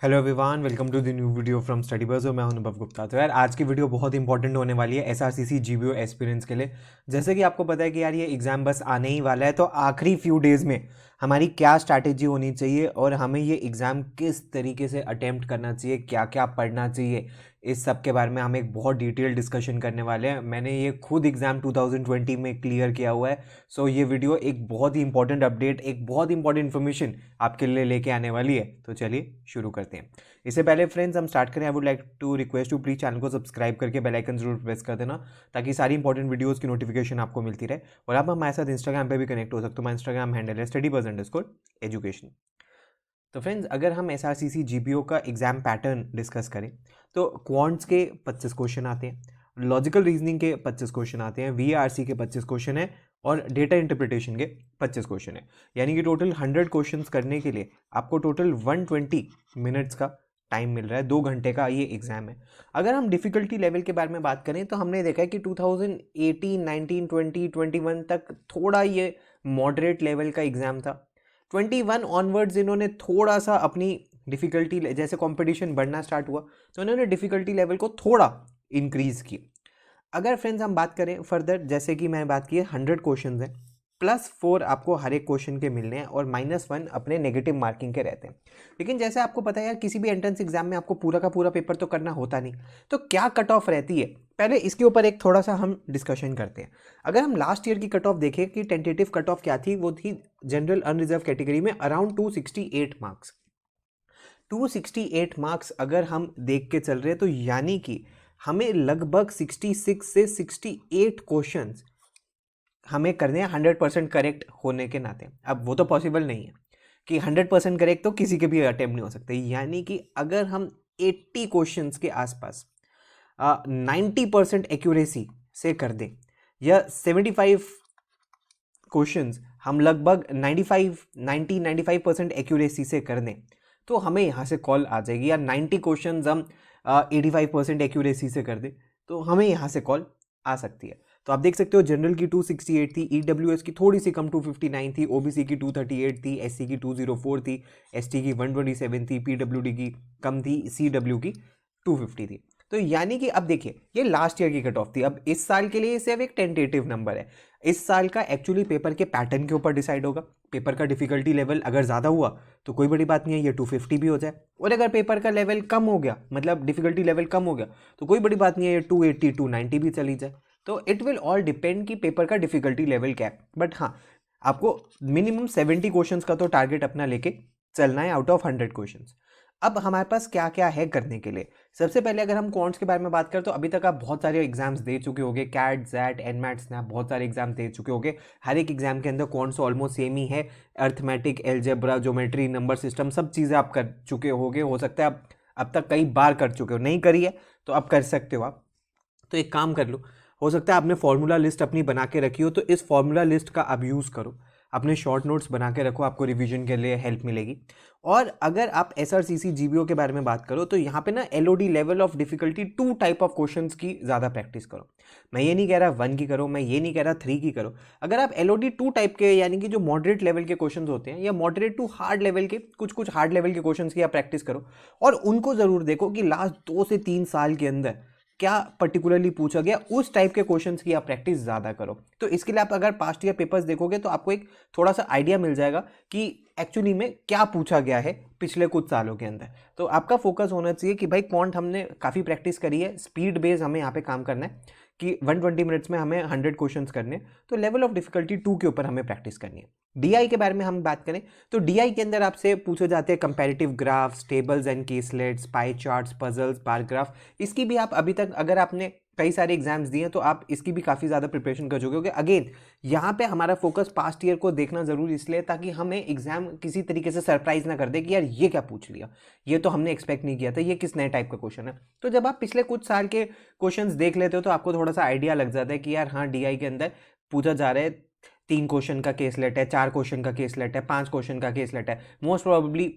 Hello everyone, welcome to the new video from Study Buzz और मैं हूं अनुभव गुप्ता। तो यार आज की वीडियो बहुत इंपॉर्टेंट होने वाली है एसआरसीसी जीबीओ एस्पिरेंट्स के लिए। जैसे कि आपको पता है कि यार ये एग्ज़ाम बस आने ही वाला है, तो आखिरी फ्यू डेज़ में हमारी क्या स्ट्रैटेजी होनी चाहिए और हमें ये एग्ज़ाम किस तरीके से अटेम्प्ट करना चाहिए, क्या क्या पढ़ना चाहिए, इस सब के बारे में हम एक बहुत डिटेल डिस्कशन करने वाले हैं। मैंने ये खुद एग्ज़ाम 2020 में क्लियर किया हुआ है। सो ये वीडियो एक बहुत ही इंपॉर्टेंट अपडेट, एक बहुत ही इंपॉर्टेंट इन्फॉर्मेशन आपके लिए लेके आने वाली है। तो चलिए शुरू करते हैं। इससे पहले फ्रेंड्स हम स्टार्ट करें, I would like to request to please channel को सब्सक्राइब करके बेल आइकन जरूर प्रेस कर देना, ताकि सारी इंपॉर्टेंट वीडियोस की नोटिफिकेशन आपको मिलती रहे। और आप हमारे साथ इंस्टाग्राम पे भी कनेक्ट हो सकते हो। हमारा इंस्टाग्राम हैंडल है study_buzz_education। तो फ्रेंड्स अगर हम एसआरसीसी जीपीओ का एग्जाम पैटर्न डिस्कस करें तो क्वांट्स के 25 क्वेश्चन आते हैं, लॉजिकल रीजनिंग के 25 क्वेश्चन आते हैं, वीआरसी के 25 क्वेश्चन है और डेटा इंटरप्रिटेशन के 25 क्वेश्चन है। यानी कि टोटल 100 क्वेश्चंस करने के लिए आपको टोटल 120 मिनट्स का टाइम मिल रहा है। 2 घंटे का ये एग्जाम है। अगर हम डिफिकल्टी लेवल के बारे में बात करें तो हमने देखा है कि 2018, 19, 20, 21 तक थोड़ा ये मॉडरेट लेवल का एग्जाम था। 21 ऑनवर्ड्स इन्होंने थोड़ा सा अपनी डिफ़िकल्टी, जैसे कंपटीशन बढ़ना स्टार्ट हुआ तो इन्होंने डिफ़िकल्टी लेवल को थोड़ा इंक्रीज़ किया। अगर फ्रेंड्स हम बात करें फर्दर, जैसे कि मैंने बात की है 100 क्वेश्चन हैं, +4 आपको हर एक क्वेश्चन के मिलने हैं और -1 अपने नेगेटिव मार्किंग के रहते हैं। लेकिन जैसे आपको पता है यार, किसी भी एंट्रेंस एग्जाम में आपको पूरा का पूरा पेपर तो करना होता नहीं, तो क्या कट ऑफ रहती है पहले इसके ऊपर एक थोड़ा सा हम डिस्कशन करते हैं। अगर हम लास्ट ईयर की कट ऑफ देखें कि टेंटेटिव कट ऑफ क्या थी, वो थी जनरल अनरिजर्व कैटेगरी में अराउंड 268 मार्क्स। 268 मार्क्स अगर हम देख के चल रहे हैं तो यानी कि हमें लगभग 66 से 68 क्वेश्चंस हमें करने हैं 100% करेक्ट होने के नाते। अब वो तो पॉसिबल नहीं है कि 100% करेक्ट तो किसी के भी अटेम्प्ट नहीं हो सकते। यानी कि अगर हम 80 क्वेश्चंस के आसपास 90% एक्यूरेसी से कर दें, या 75 क्वेश्चंस हम लगभग 95% एक्यूरेसी से कर दें, तो हमें यहाँ से कॉल आ जाएगी। या 90 क्वेश्चंस हम 85% एक्यूरेसी से कर दें तो हमें यहाँ से कॉल आ सकती है। तो आप देख सकते हो जनरल की 268 थी, ईडब्ल्यूएस की थोड़ी सी कम 259 थी, ओबीसी की 238 थी, एससी की 204 थी, एसटी की 127 थी, पीडब्ल्यूडी की कम थी, सीडब्ल्यू की 250 थी। तो यानी कि अब देखिए ये लास्ट ईयर की कट ऑफ थी। अब इस साल के लिए सिर्फ एक टेंटेटिव नंबर है। इस साल का एक्चुअली पेपर के पैटर्न के ऊपर डिसाइड होगा। पेपर का डिफिकल्टी लेवल अगर ज़्यादा हुआ तो कोई बड़ी बात नहीं है, ये 250 भी हो जाए। और अगर पेपर का लेवल कम हो गया, मतलब डिफिकल्टी लेवल कम हो गया, तो कोई बड़ी बात नहीं है, ये 280, 290 भी चली जाए। तो इट विल ऑल डिपेंड कि पेपर का डिफिकल्टी लेवल क्या है। बट हाँ, आपको मिनिमम 70 क्वेश्चंस का तो टारगेट अपना लेके चलना है आउट ऑफ 100 क्वेश्चंस। अब हमारे पास क्या क्या है करने के लिए। सबसे पहले अगर हम क्वांट्स के बारे में बात करें तो अभी तक आप बहुत सारे एग्जाम्स दे चुके होंगे, कैट, जैट, एनमैट, स्नैप, बहुत सारे एग्जाम दे चुके होंगे। हर एक एग्जाम के अंदर क्वांट्स ऑलमोस्ट सेम ही है। Arithmetic, algebra, geometry, number system, सब चीज़ें आप कर चुके होंगे। हो सकता है आप अब तक कई बार कर चुके हो, नहीं करी है तो अब कर सकते हो आप। तो एक काम कर लो, हो सकता है आपने फॉर्मूला लिस्ट अपनी बना के रखी हो, तो इस फॉर्मूला लिस्ट का आप यूज़ करो। अपने शॉर्ट नोट्स बना के रखो, आपको रिवीजन के लिए हेल्प मिलेगी। और अगर आप एसआरसीसी जीबीओ के बारे में बात करो तो यहाँ पे ना Elodie level of difficulty 2 type of questions की ज़्यादा प्रैक्टिस करो। मैं ये नहीं कह रहा 1 की करो, मैं ये नहीं कह रहा 3 की करो। अगर आप एलओडी 2 टाइप के, यानी कि जो मॉडरेट लेवल के क्वेश्चन होते हैं या मॉडरेट टू हार्ड लेवल के, कुछ कुछ हार्ड लेवल के क्वेश्चन की आप प्रैक्टिस करो। और उनको ज़रूर देखो कि लास्ट 2 से 3 साल के अंदर क्या पर्टिकुलरली पूछा गया, उस टाइप के क्वेश्चंस की आप प्रैक्टिस ज़्यादा करो। तो इसके लिए आप अगर पास्ट ईयर पेपर्स देखोगे तो आपको एक थोड़ा सा आइडिया मिल जाएगा कि एक्चुअली में क्या पूछा गया है पिछले कुछ सालों के अंदर। तो आपका फोकस होना चाहिए कि भाई क्वांट हमने काफ़ी प्रैक्टिस करी है, स्पीड बेस हमें यहाँ पे काम करना है कि 120 मिनट्स में हमें 100 क्वेश्चंस करने हैं, तो लेवल ऑफ डिफिकल्टी 2 के ऊपर हमें प्रैक्टिस करनी है। डीआई के बारे में हम बात करें तो डीआई के अंदर आपसे पूछे जाते हैं comparative graphs, tables and केसलेट्स, pie charts, puzzles, bar graph. इसकी भी आप अभी तक अगर आपने कई सारे एग्जाम्स दिए हैं तो आप इसकी भी काफ़ी ज़्यादा प्रिपरेशन कर चुके होंगे। अगेन यहाँ पे हमारा फोकस पास्ट ईयर को देखना जरूरी इसलिए ताकि हमें एग्जाम किसी तरीके से सरप्राइज ना कर दे कि यार ये क्या पूछ लिया, ये तो हमने एक्सपेक्ट नहीं किया था, ये किस नए टाइप का क्वेश्चन है। तो जब आप पिछले कुछ साल के क्वेश्चंस देख लेते हो तो आपको थोड़ा सा आइडिया लग जाता है कि यार हाँ, डीआई के अंदर पूछा जा रहा है 3 क्वेश्चन का केसलेट है, 4 क्वेश्चन का केसलेट है, 5 क्वेश्चन का केसलेट है। मोस्ट प्रोबेबली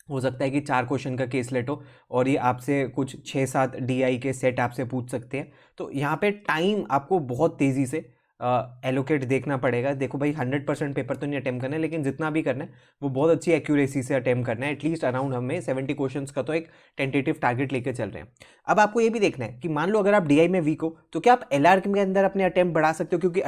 हो सकता है कि 4 क्वेश्चन का केसलेट हो और ये आपसे कुछ 6-7 डीआई के सेट आपसे पूछ सकते हैं। तो यहाँ पे टाइम आपको बहुत तेज़ी से एलोकेट देखना पड़ेगा। देखो भाई 100% पेपर तो नहीं अटेम्प्ट करना है, लेकिन जितना भी करना है वो बहुत अच्छी एक्यूरेसी से अटेम्प्ट करना है। एटलीस्ट अराउंड हमें 70 क्वेश्चंस का तो एक टेंटेटिव टारगेट लेके चल रहे हैं। अब आपको ये भी देखना है कि मान लो अगर आप डीआई में वीक हो तो क्या आप एलआर के अंदर अपने अटेम्प्ट बढ़ा सकते हो, क्योंकि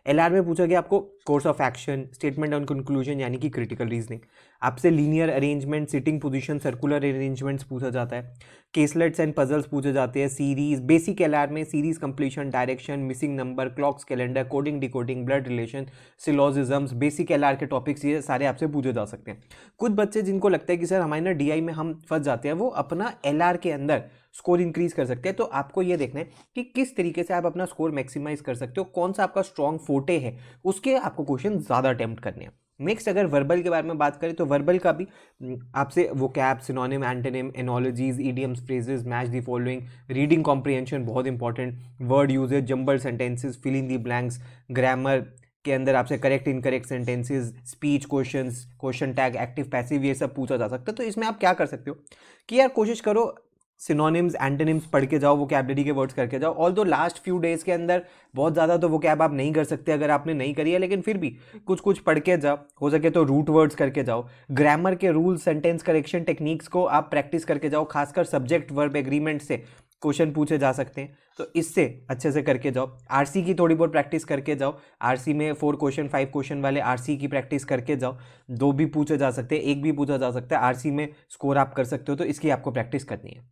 एलआर में पूछा गया आपको course of action, statement on conclusion यानी कि क्रिटिकल रीजनिंग, आपसे linear arrangement, sitting position, circular arrangements पूछा जाता है, केसलेट्स एंड पजल्स पूछे जाते हैं, सीरीज, बेसिक एलआर में series completion, direction, missing number, clocks calendar, coding decoding, blood relation, syllogisms, basic LR के टॉपिक्स ये सारे आपसे पूछे जा सकते हैं। कुछ बच्चे जिनको लगता है कि सर हमारे ना डीआई में हम फंस जाते हैं, वो अपना एलआर के अंदर स्कोर इंक्रीज कर सकते हैं। तो आपको ये देखना है कि किस तरीके से आप अपना स्कोर मैक्सिमाइज कर सकते हो, कौन सा आपका स्ट्रॉन्ग फोटे है, उसके आपको क्वेश्चन ज्यादा अटेम्प्ट करने हैं। नेक्स्ट अगर वर्बल के बारे में बात करें तो वर्बल का भी आपसे vocab, synonym, antonym, analogies, idioms, phrases, match the following, reading comprehension बहुत important, word usage, jumble sentences, fill in the blanks, grammar के अंदर आपसे correct incorrect sentences, speech questions, question tag, active passive, ये सब पूछा जा सकता है। तो इसमें आप क्या कर सकते हो कि यार कोशिश करो सिनोनिम्स, एंटोनिम्स पढ़ के जाओ, वोकैबुलरी के वर्ड्स करके जाओ। ऑल्दो लास्ट फ्यू डेज के अंदर बहुत ज़्यादा तो वोकैब आप नहीं कर सकते अगर आपने नहीं करी है, लेकिन फिर भी कुछ कुछ पढ़ के जाओ, हो सके तो रूट वर्ड्स करके जाओ। ग्रामर के रूल्स, सेंटेंस करेक्शन टेक्निक्स को आप प्रैक्टिस करके जाओ, खासकर सब्जेक्ट वर्ब एग्रीमेंट से क्वेश्चन पूछे जा सकते हैं, तो इससे अच्छे से करके जाओ। आरसी की थोड़ी बहुत प्रैक्टिस करके जाओ, आरसी में 4 क्वेश्चन 5 क्वेश्चन वाले आरसी की प्रैक्टिस करके जाओ। 2 भी पूछे जा सकते हैं, 1 भी पूछा जा सकता है, आरसी में स्कोर आप कर सकते हो, तो इसकी आपको प्रैक्टिस करनी है।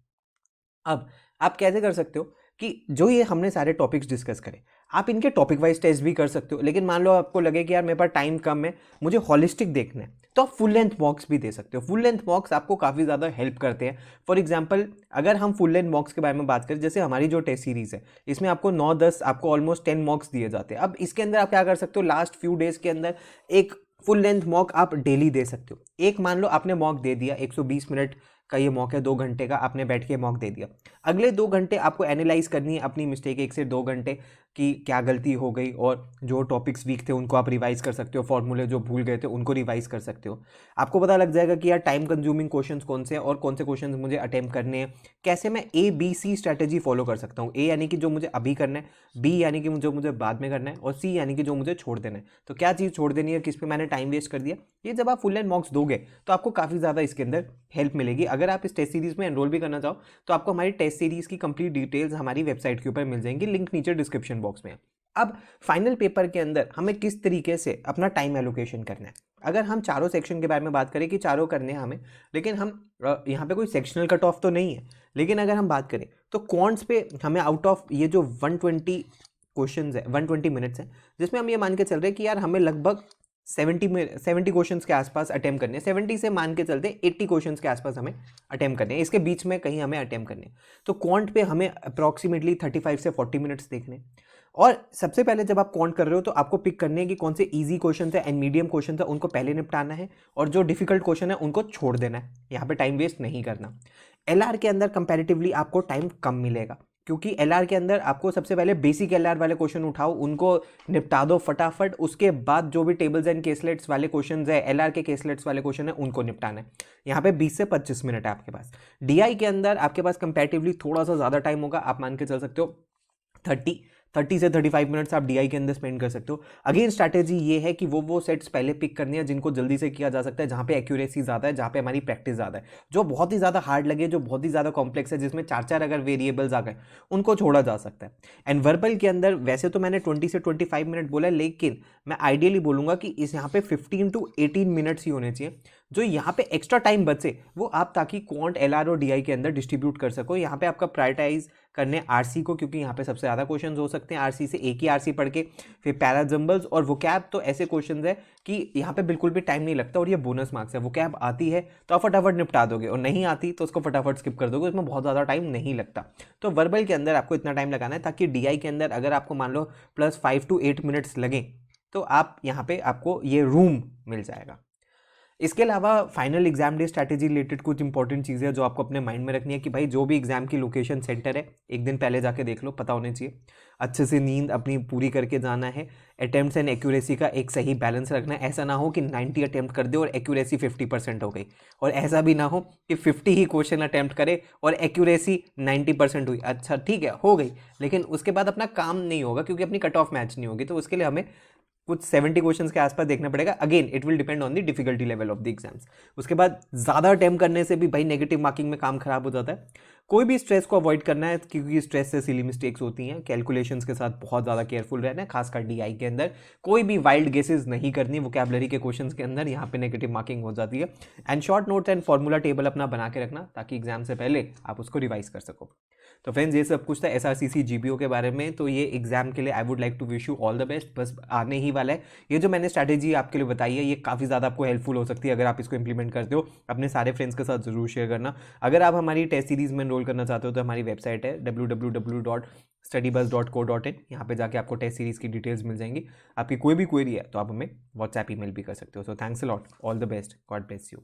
अब आप कैसे कर सकते हो कि जो ये हमने सारे टॉपिक्स डिस्कस करे, आप इनके टॉपिक वाइज टेस्ट भी कर सकते हो। लेकिन मान लो आपको लगे कि यार मेरे पास टाइम कम है, मुझे हॉलिस्टिक देखना है, तो आप फुल लेंथ मॉक्स भी दे सकते हो। फुल लेंथ मॉक्स आपको काफ़ी ज़्यादा हेल्प करते हैं। फॉर एग्जांपल अगर हम फुल लेंथ मॉक्स के बारे में बात करें, जैसे हमारी जो टेस्ट सीरीज़ है इसमें आपको 9-10 आपको ऑलमोस्ट 10 मॉक्स दिए जाते हैं। अब इसके अंदर आप क्या कर सकते हो, लास्ट फ्यू डेज के अंदर एक फुल लेंथ मॉक आप डेली दे सकते हो। एक मान लो आपने मॉक दे दिया, 120 मिनट का ये मॉक है, 2 घंटे का आपने बैठ के मॉक दे दिया। अगले 2 घंटे आपको एनालाइज करनी है अपनी मिस्टेक, 1 से 2 घंटे कि क्या गलती हो गई, और जो टॉपिक्स वीक थे उनको आप रिवाइज कर सकते हो, फॉर्मूले जो भूल गए थे उनको रिवाइज कर सकते हो। आपको पता लग जाएगा कि यार टाइम कंज्यूमिंग क्वेश्चंस कौन से हैं और कौन से क्वेश्चंस मुझे अटेम्प्ट करने हैं, कैसे मैं ABC स्ट्रैटेजी फॉलो कर सकता हूँ। A यानी कि जो मुझे अभी करना है, B यानी कि जो मुझे बाद में करना है, और C यानी कि जो मुझे छोड़ देना है। तो क्या चीज़ छोड़ देनी है, किस पे मैंने टाइम वेस्ट कर दिया, ये जब आप फुल लेंथ मॉक्स दोगे तो आपको काफ़ी ज़्यादा इसके अंदर हेल्प मिलेगी। अगर आप इस टेस्ट सीरीज़ में एनरोल भी करना चाहो तो आपको हमारी टेस्ट सीरीज़ की कंप्लीट डिटेल्स हमारी वेबसाइट के ऊपर मिल जाएंगी, लिंक नीचे डिस्क्रिप्शन बॉक्स में है। अब फाइनल पेपर के अंदर हमें किस तरीके से अपना टाइम एलोकेशन करना है, अगर हम चारों सेक्शन के बारे में बात करें कि चारों करने हैं हमें, लेकिन हम यहाँ पे कोई सेक्शनल कट ऑफ तो नहीं है, लेकिन अगर हम बात करें तो क्वांट्स पे हमें आउट ऑफ ये जो 120 क्वेश्चंस है, 120 मिनट्स है, जिसमें हम ये मान के चल रहे हैं कि यार हमें लगभग 70 क्वेश्चंस के आसपास अटेम्प्ट करने हैं। 70 से मान के चलते 80 क्वेश्चंस के आसपास हमें अटेम्प्ट करने हैं, इसके बीच में कहीं हमें अटेम्प्ट करने हैं। तो क्वांट पे हमें अप्रॉक्सीमेटली 35 से 40 मिनट्स देखने। और सबसे पहले जब आप क्वांट कर रहे हो तो आपको पिक करने हैं कि कौन से इजी क्वेश्चन है एंड मीडियम क्वेश्चन है, उनको पहले निपटाना है, और जो डिफिकल्ट क्वेश्चन है उनको छोड़ देना है। यहाँ पे टाइम वेस्ट नहीं करना। एलआर के अंदर कंपैरेटिवली आपको टाइम कम मिलेगा, क्योंकि एलआर के अंदर आपको सबसे पहले बेसिक एलआर वाले क्वेश्चन उठाओ, उनको निपटा दो फटाफट। उसके बाद जो भी टेबल्स एंड केसलेट्स वाले क्वेश्चन है, एलआर के केसलेट्स वाले क्वेश्चन है, उनको निपटाना है। यहाँ पे 20 से 25 मिनट है आपके पास। डीआई के अंदर आपके पास कंपैरेटिवली थोड़ा सा ज़्यादा टाइम होगा, आप मान के चल सकते हो 30 से 35 मिनट्स आप डीआई के अंदर स्पेंड कर सकते हो। अगेन स्ट्रैटेजी ये है कि वो सेट्स पहले पिक करनी है जिनको जल्दी से किया जा सकता है, जहाँ पे एक्यूरेसी ज़्यादा है, जहाँ पे हमारी प्रैक्टिस ज़्यादा है। जो बहुत ही ज़्यादा हार्ड लगे, जो बहुत ही ज़्यादा कॉम्प्लेक्स है, जिसमें 4 अगर वेरिएबल्स आ गए, उनको छोड़ा जा सकता है। एंड वर्बल के अंदर वैसे तो मैंने 20 से 25 मिनट बोला है, लेकिन मैं आइडियली बोलूँगा कि इस यहाँ पे 15 to 18 मिनट्स ही होने चाहिए। जो यहाँ पे एक्स्ट्रा टाइम बचे वो आप ताकि क्वांट, एलआर और डीआई के अंदर डिस्ट्रीब्यूट कर सको। यहाँ पे आपका प्रायोरिटाइज करने आरसी को, क्योंकि यहाँ पे सबसे ज़्यादा क्वेश्चंस हो सकते हैं। आरसी से एक ही आरसी पढ़ के फिर पैराजम्बल्स और वोकैब, तो ऐसे क्वेश्चंस है कि यहाँ पे बिल्कुल भी टाइम नहीं लगता, और ये बोनस मार्क्स है। वोकैब आती है तो आप फटाफट निपटा दोगे, और नहीं आती तो उसको फटाफट स्किप कर दोगे, उसमें बहुत ज़्यादा टाइम नहीं लगता। तो वर्बल के अंदर आपको इतना टाइम लगाना है ताकि डीआई के अंदर अगर आपको मान लो +5 to 8 मिनट्स लगें तो आप यहाँ पे आपको ये रूम मिल जाएगा। इसके अलावा final exam day strategy related कुछ इंपॉर्टेंट चीज़ें जो आपको अपने माइंड में रखनी है कि भाई जो भी एग्जाम की लोकेशन सेंटर है एक दिन पहले जाके देख लो, पता होने चाहिए। अच्छे से नींद अपनी पूरी करके जाना है। अटेम्प्ट्स एंड एक्यूरेसी का एक सही बैलेंस रखना है। ऐसा ना हो कि 90 अटेम्प्ट कर दे और एक्यूरेसी 50% हो गई, और ऐसा भी ना हो कि 50 ही क्वेश्चन अटेम्प्ट करे और एक्यूरेसी 90% हुई। अच्छा ठीक है, हो गई, लेकिन उसके बाद अपना काम नहीं होगा क्योंकि अपनी कट ऑफ मैच नहीं होगी। तो उसके लिए हमें कुछ 70 क्वेश्चंस के आसपास देखना पड़ेगा। Again it will depend on the difficulty level of the exams. उसके बाद ज़्यादा अटेम्प्ट करने से भी भाई नेगेटिव मार्किंग में काम खराब हो जाता है। कोई भी स्ट्रेस को अवॉइड करना है क्योंकि स्ट्रेस से सिली मिस्टेक्स होती हैं। कैलकुलेशंस के साथ बहुत ज़्यादा केयरफुल रहना है, खासकर डीआई के अंदर। कोई भी वाइल्ड गेसेस नहीं करनी वोकैबुलरी के क्वेश्चंस के अंदर, यहाँ पे नेगेटिव मार्किंग हो जाती है। And short notes and formula table अपना बना के रखना ताकि एग्जाम से पहले आप उसको रिवाइज कर सको। तो फ्रेंड्स, ये सब कुछ था एसआरसीसी जीपीओ के बारे में। तो ये एग्जाम के लिए I would like to wish you all the best. बस आने ही वाला है। ये जो मैंने स्ट्रैटेजी आपके लिए बताई है ये काफ़ी ज़्यादा आपको हेल्पफुल हो सकती है अगर आप इसको इंप्लीमेंट करते हो। अपने सारे फ्रेंड्स के साथ जरूर शेयर करना। अगर आप हमारी टेस्ट सीरीज में एनरोल करना चाहते हो तो हमारी वेबसाइट है www.studybuzz.co.in। यहाँ पे जाके आपको टेस्ट सीरीज की डिटेल्स मिल जाएंगी। आपकी कोई भी क्वेरी है तो आप हमें व्हाट्सएप ईमेल भी कर सकते हो। So thanks a lot, all the best, God bless you.